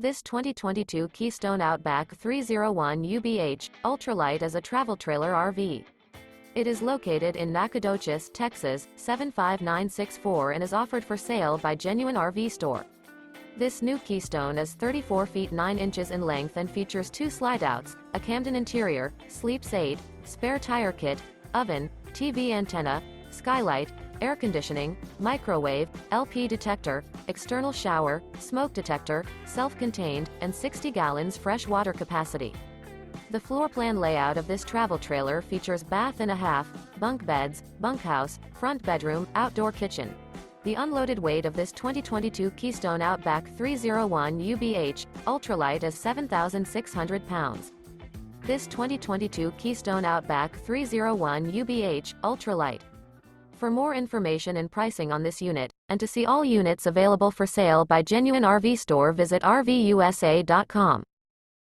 This 2022 Keystone Outback 301 UBH Ultralight is a travel trailer RV. It is located in Nacogdoches, Texas, 75964 and is offered for sale by Genuine RV Store. This new Keystone is 34 feet 9 inches in length and features 2 slideouts, a Camden interior, sleeps aid, spare tire kit, oven, TV antenna, skylight, air conditioning, microwave, LP detector, external shower, smoke detector, self-contained, and 60 gallons fresh water capacity. The floor plan layout of this travel trailer features bath and a half, bunk beds, bunkhouse, front bedroom, outdoor kitchen. The unloaded weight of this 2022 Keystone Outback 301 UBH Ultralight is 7,600 pounds. This 2022 Keystone Outback 301 UBH Ultralight. For more information and pricing on this unit, and to see all units available for sale by Genuine RV Store, visit RVUSA.com.